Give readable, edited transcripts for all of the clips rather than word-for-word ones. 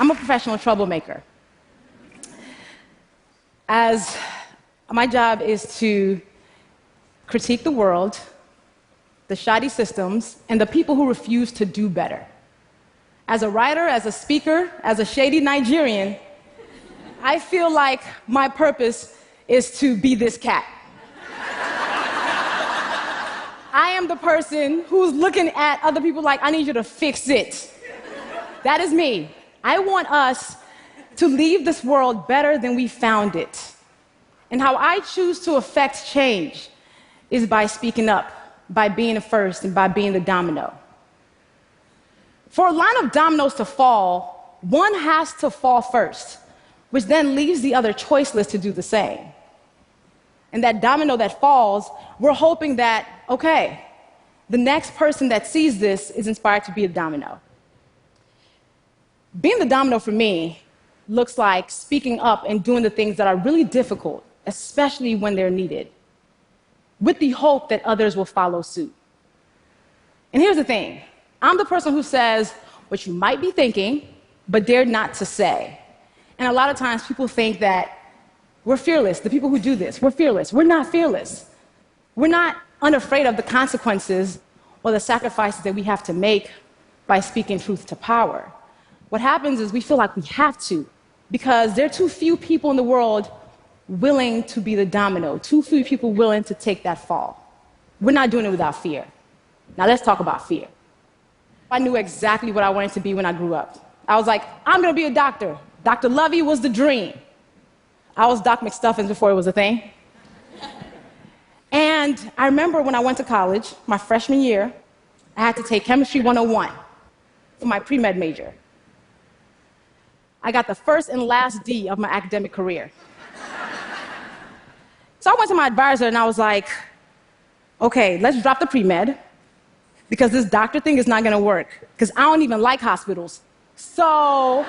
I'm a professional troublemaker. As my job is to critique the world, the shoddy systems, and the people who refuse to do better. As a writer, as a speaker, as a shady Nigerian, I feel like my purpose is to be this cat. I am the person who's looking at other people like, I need you to fix it. That is me. I want us to leave this world better than we found it. And how I choose to affect change is by speaking up, by being the first, and by being the domino. For a line of dominoes to fall, one has to fall first, which then leaves the other choiceless to do the same. And that domino that falls, we're hoping that, okay, the next person that sees this is inspired to be a domino. Being the domino for me looks like speaking up and doing the things that are really difficult, especially when they're needed, with the hope that others will follow suit. And here's the thing. I'm the person who says what you might be thinking, but dared not to say. And a lot of times people think that we're fearless. The people who do this, we're fearless. We're not fearless. We're not unafraid of the consequences or the sacrifices that we have to make by speaking truth to power. What happens is we feel like we have to, because there are too few people in the world willing to be the domino, too few people willing to take that fall. We're not doing it without fear. Now let's talk about fear. I knew exactly what I wanted to be when I grew up. I was like, I'm going to be a doctor. Dr. Lovvie was the dream. I was Doc McStuffins before it was a thing. And I remember when I went to college, my freshman year, I had to take Chemistry 101 for my pre-med major. I got the first and last D of my academic career. So I went to my advisor and I was like, okay, let's drop the pre-med because this doctor thing is not going to work because I don't even like hospitals. So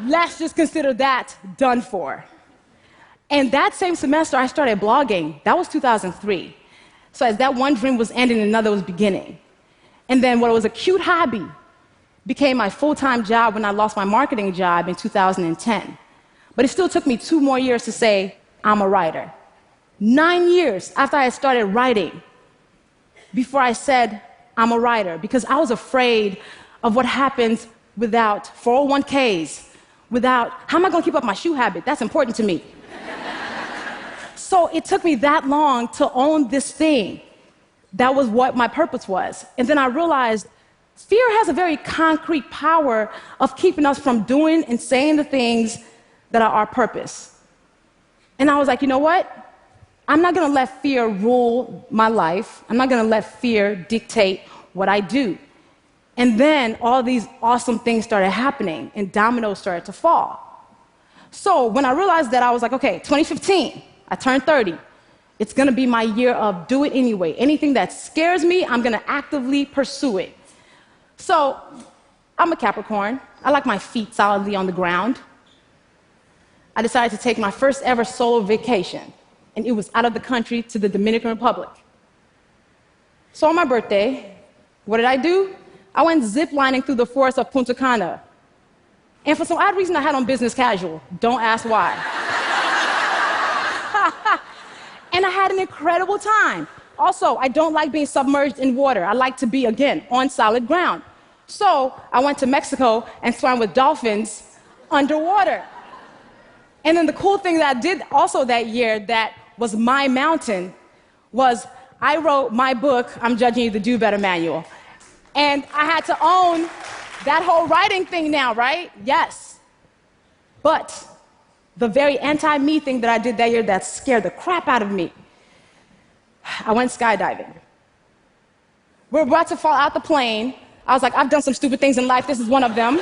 let's just consider that done for. And that same semester, I started blogging. That was 2003. So as that one dream was ending, another was beginning. And then what was a cute hobby became my full-time job when I lost my marketing job in 2010. But it still took me 2 more years to say, I'm a writer. 9 years after I had started writing before I said, I'm a writer, because I was afraid of what happens without 401ks, without, how am I going to keep up my shoe habit? That's important to me. So it took me that long to own this thing. That was what my purpose was. And then I realized fear has a very concrete power of keeping us from doing and saying the things that are our purpose. And I was like, you know what? I'm not going to let fear rule my life. I'm not going to let fear dictate what I do. And then all these awesome things started happening, and dominoes started to fall. So when I realized that, I was like, okay, 2015, I turned 30. It's going to be my year of do it anyway. Anything that scares me, I'm going to actively pursue it. So I'm a Capricorn. I like my feet solidly on the ground. I decided to take my first ever solo vacation, and it was out of the country to the Dominican Republic. So on my birthday, what did I do? I went ziplining through the forest of Punta Cana. And for some odd reason, I had on business casual. Don't ask why. And I had an incredible time. Also, I don't like being submerged in water. I like to be, again, on solid ground. So I went to Mexico and swam with dolphins underwater. And then the cool thing that I did also that year that was my mountain was I wrote my book, I'm Judging You, the Do Better Manual. And I had to own that whole writing thing now, right? Yes. But the very anti-me thing that I did that year that scared the crap out of me, I went skydiving. We're about to fall out the plane. I was like, I've done some stupid things in life. This is one of them.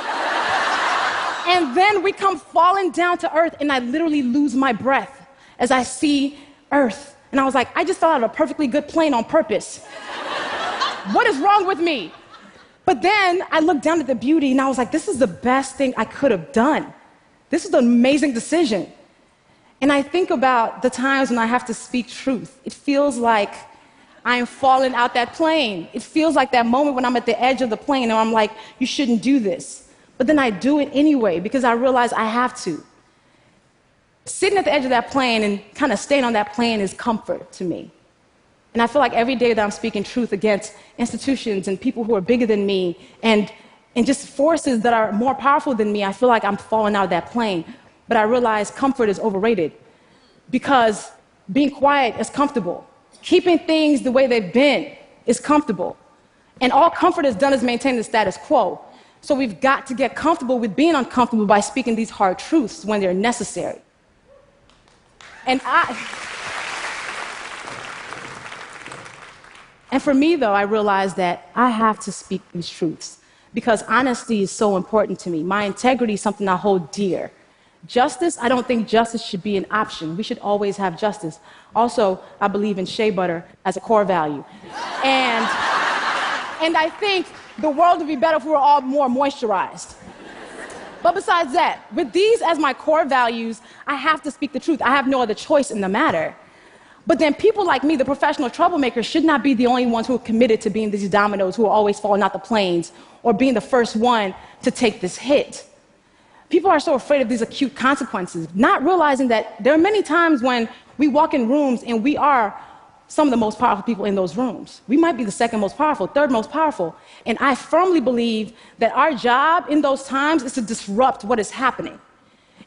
And then we come falling down to earth, and I literally lose my breath as I see earth. And I was like, I just fell out of a perfectly good plane on purpose. What is wrong with me? But then I looked down at the beauty, and I was like, this is the best thing I could have done. This is an amazing decision. And I think about the times when I have to speak truth. It feels like I'm falling out that plane. It feels like that moment when I'm at the edge of the plane, and I'm like, you shouldn't do this. But then I do it anyway because I realize I have to. Sitting at the edge of that plane and kind of staying on that plane is comfort to me. And I feel like every day that I'm speaking truth against institutions and people who are bigger than me and just forces that are more powerful than me, I feel like I'm falling out of that plane. But I realize comfort is overrated because being quiet is comfortable. Keeping things the way they've been is comfortable. And all comfort has done is maintain the status quo. So we've got to get comfortable with being uncomfortable by speaking these hard truths when they're necessary. And for me, though, I realized that I have to speak these truths because honesty is so important to me. My integrity is something I hold dear. Justice, I don't think justice should be an option. We should always have justice. Also, I believe in shea butter as a core value. And I think the world would be better if we were all more moisturized. But besides that, with these as my core values, I have to speak the truth. I have no other choice in the matter. But then people like me, the professional troublemakers, should not be the only ones who are committed to being these dominoes who are always falling out the planes or being the first one to take this hit. People are so afraid of these acute consequences, not realizing that there are many times when we walk in rooms and we are some of the most powerful people in those rooms. We might be the second most powerful, third most powerful. And I firmly believe that our job in those times is to disrupt what is happening.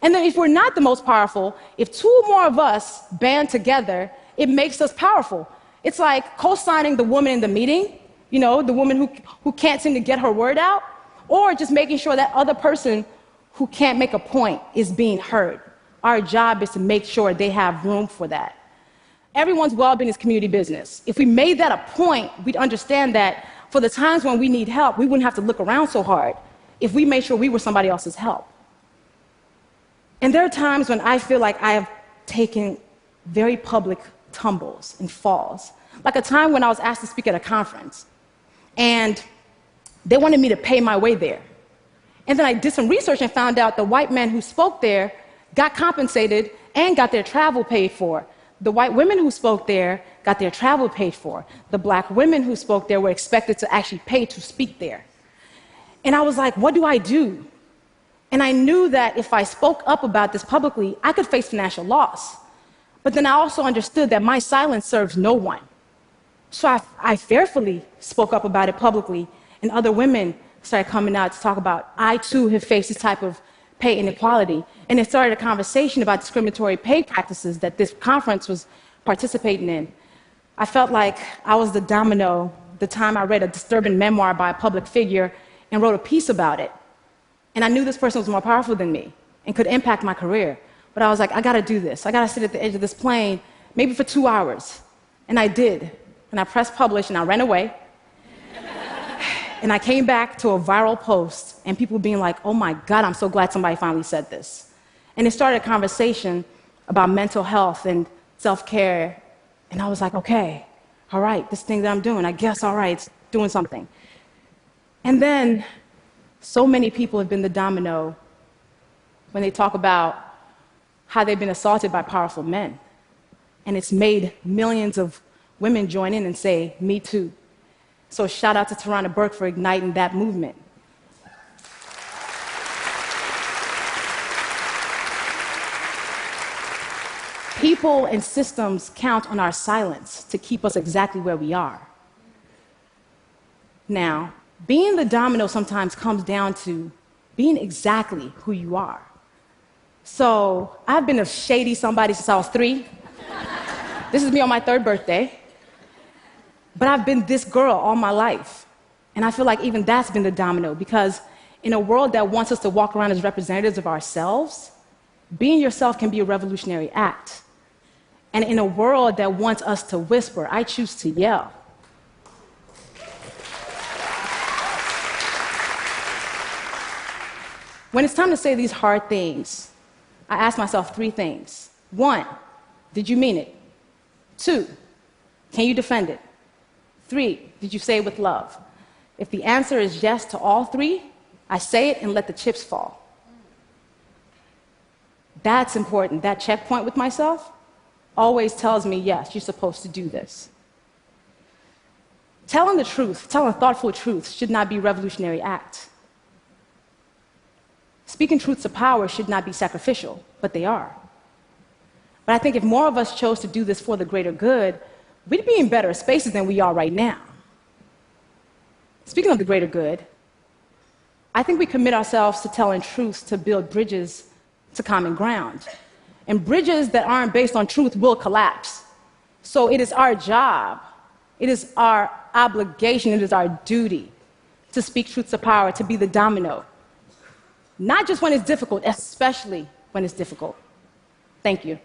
And then if we're not the most powerful, if two more of us band together, it makes us powerful. It's like co-signing the woman in the meeting, you know, the woman who can't seem to get her word out, or just making sure that other person who can't make a point is being heard. Our job is to make sure they have room for that. Everyone's well-being is community business. If we made that a point, we'd understand that for the times when we need help, we wouldn't have to look around so hard if we made sure we were somebody else's help. And there are times when I feel like I have taken very public tumbles and falls. Like a time when I was asked to speak at a conference, and they wanted me to pay my way there. And then I did some research and found out the white men who spoke there got compensated and got their travel paid for. The white women who spoke there got their travel paid for. The black women who spoke there were expected to actually pay to speak there. And I was like, what do I do? And I knew that if I spoke up about this publicly, I could face financial loss. But then I also understood that my silence serves no one. So I fearfully spoke up about it publicly, and other women started coming out to talk about, I too have faced this type of pay inequality. And it started a conversation about discriminatory pay practices that this conference was participating in. I felt like I was the domino the time I read a disturbing memoir by a public figure and wrote a piece about it. And I knew this person was more powerful than me and could impact my career. But I was like, I gotta do this. I gotta sit at the edge of this plane, maybe for 2 hours. And I did. And I pressed publish and I ran away. And I came back to a viral post and people being like, oh my God, I'm so glad somebody finally said this. And it started a conversation about mental health and self-care. And I was like, okay, all right, this thing that I'm doing, I guess, all right, it's doing something. And then so many people have been the domino when they talk about how they've been assaulted by powerful men. And it's made millions of women join in and say, me too. So shout out to Tarana Burke for igniting that movement. People and systems count on our silence to keep us exactly where we are. Now, being the domino sometimes comes down to being exactly who you are. So I've been a shady somebody since I was 3. This is me on my 3rd birthday. But I've been this girl all my life. And I feel like even that's been the domino, because in a world that wants us to walk around as representatives of ourselves, being yourself can be a revolutionary act. And in a world that wants us to whisper, I choose to yell. When it's time to say these hard things, I ask myself 3 things. 1, did you mean it? 2, can you defend it? 3, did you say it with love? If the answer is yes to all 3, I say it and let the chips fall. That's important. That checkpoint with myself always tells me, yes, you're supposed to do this. Telling the truth, telling a thoughtful truth should not be a revolutionary act. Speaking truths to power should not be sacrificial, but they are. But I think if more of us chose to do this for the greater good, we'd be in better spaces than we are right now. Speaking of the greater good, I think we commit ourselves to telling truths to build bridges to common ground. And bridges that aren't based on truth will collapse. So it is our job, it is our obligation, it is our duty to speak truth to power, to be the domino. Not just when it's difficult, especially when it's difficult. Thank you.